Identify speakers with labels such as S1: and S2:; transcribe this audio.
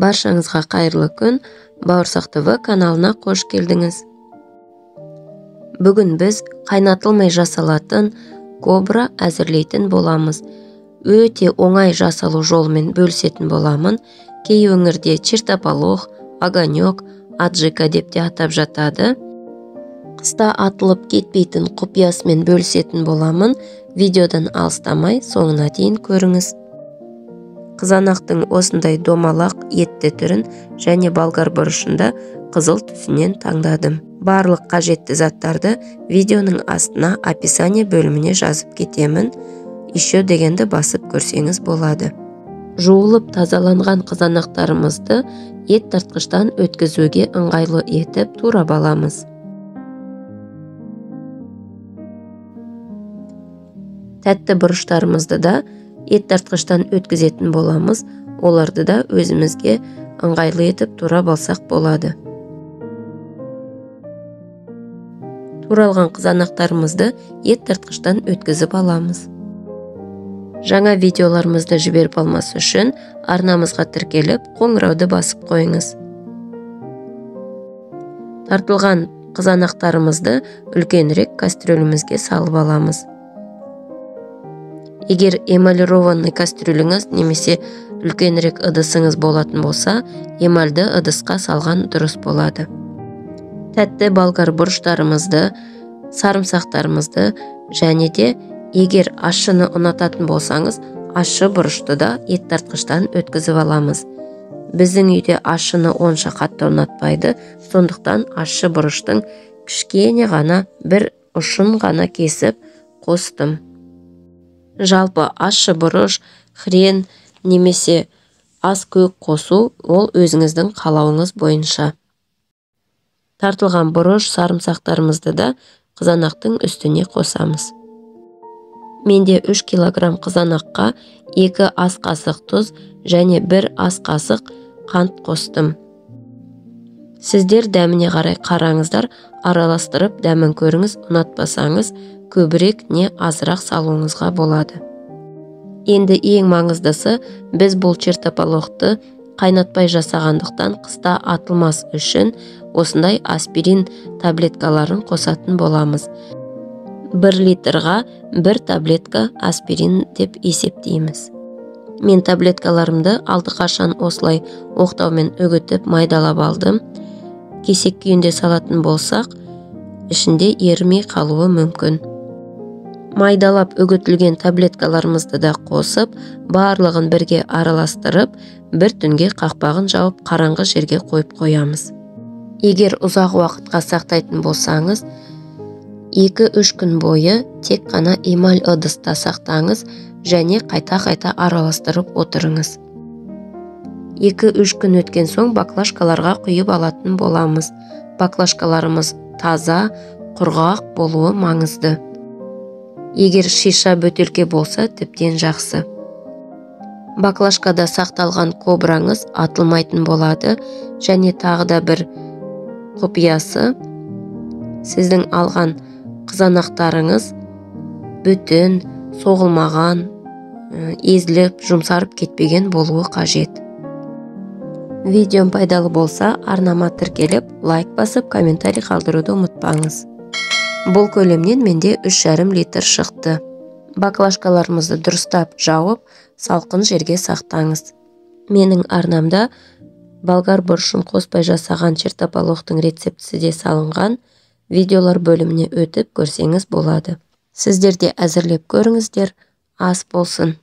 S1: Баршаңызға қайырлы күн, Бауырсақ ТВ каналына қош келдіңіз. Бүгін біз қайнатылмай жасалатын кобра әзірлейтін боламыз. Өте оңай жасалу жолымен бөлісетін боламын. Кей өңірде чертополох, огонек, аджика деп те атап жатады. Қыста атылып кетпейтін құпиясымен бөлісетін боламын. Видеодан алыстамай соңына дейін көріңіз. Қызанақтың осындай домалақ етті түрін және болгар бұрышында қызыл түсінен таңдадым. Барлық қажетті заттарды видеоның астына описание бөліміне жазып кетемін. Еще дегенді басып көрсеңіз болады. Жуылып тазаланған қызанақтарымызды ет тартқыштан өткізуге ыңғайлы етіп турап аламыз. Тәтті бұрыштарымызды да ет тартқыштан өткізетін боламыз, оларды да өзімізге ыңғайлы етіп турап алсақ болады. Туралған қызанақтарымызды ет тартқыштан өткізіп аламыз. Жаңа видеоларымызды жіберіп алмас үшін арнамызға тіркеліп, қоңырауды басып қойыңыз. Тартылған қызанақтарымызды үлкенірек кастрюлемізге салып аламыз. Егер эмалированный кастрюлеңіз немесе үлкенірек ыдысыңыз болатын болса, эмальді ыдысқа салған дұрыс болады. Тәтті болгар бұрыштарымызды, сарымсақтарымызды және де егер ащыны ұнататын болсаңыз, ащы бұрышты да ет тартқыштан өткізіп аламыз. Біздің үйде ащыны онша қатты ұнатпайды, сондықтан ащы бұрыштың кішкене ғана бір ұшын ғана кесіп қостым. Жалпы ащы бұрыш, хрен немесе ас көк қосу ол өзіңіздің қалауыңыз бойынша. Тартылған бұрыш, сарымсақтарымызды да қызанақтың үстіне қосамыз. Менде 3 килограмм қызанаққа 2 ас қасық тұз және 1 ас қасық қант қостым. Сіздер дәміне қарай қараңыздар, араластырып дәмін көріңіз, ұнатпасаңыз көбірек не азырақ салуыңызға болады. Енді ең маңыздысы, біз бұл чертополохты қайнатпай жасағандықтан қыста атылмас үшін осындай аспирин таблеткаларын қосатын боламыз. 1 литрға 1 таблетка аспирин деп есептейміз. Мен таблеткаларымды қашан осылай оқтаумен үгітіп майдалап алдым. Кесек күйінде салатын болсақ, ішінде ерімей қалуы мүмкін. Майдалап үгітілген таблеткаларымызды да қосып, барлығын бірге араластырып, бір түнге қақпағын жауып қараңғы жерге қойып қоямыз. Егер ұзақ уақытқа сақтайтын болсаңыз, 2-3 күн бойы тек қана эмаль ыдыста сақтаңыз және қайта-қайта араластырып отырыңыз. 2-3 күн өткен соң баклажкаларға құйып алатын боламыз. Баклажкаларымыз таза, құрғақ болуы маңызды. Егер шиша бөтелке болса, тіптен жақсы. Баклажкада сақталған кобраңыз атылмайтын болады және тағы да бір құпиясы, сіздің алған қызанақтарыңыз бүтін, соғылмаған, езіліп, жұмсарып кетпеген болуы қажет. Видеом пайдалы болса, арнама тіркеліп, лайк басып, комментарий қалдыруды ұмытпаңыз. Бұл көлемнен менде 3,5 литр шықты. Баклажкаларымызды дұрыстап жауып, салқын жерге сақтаңыз. Менің арнамда болгар бұрышын қоспай жасаған чертополохтың рецептісі де салынған, видеолар бөліміне өтіп көрсеңіз болады. Сіздер де әзірлеп көріңіздер, ас болсын.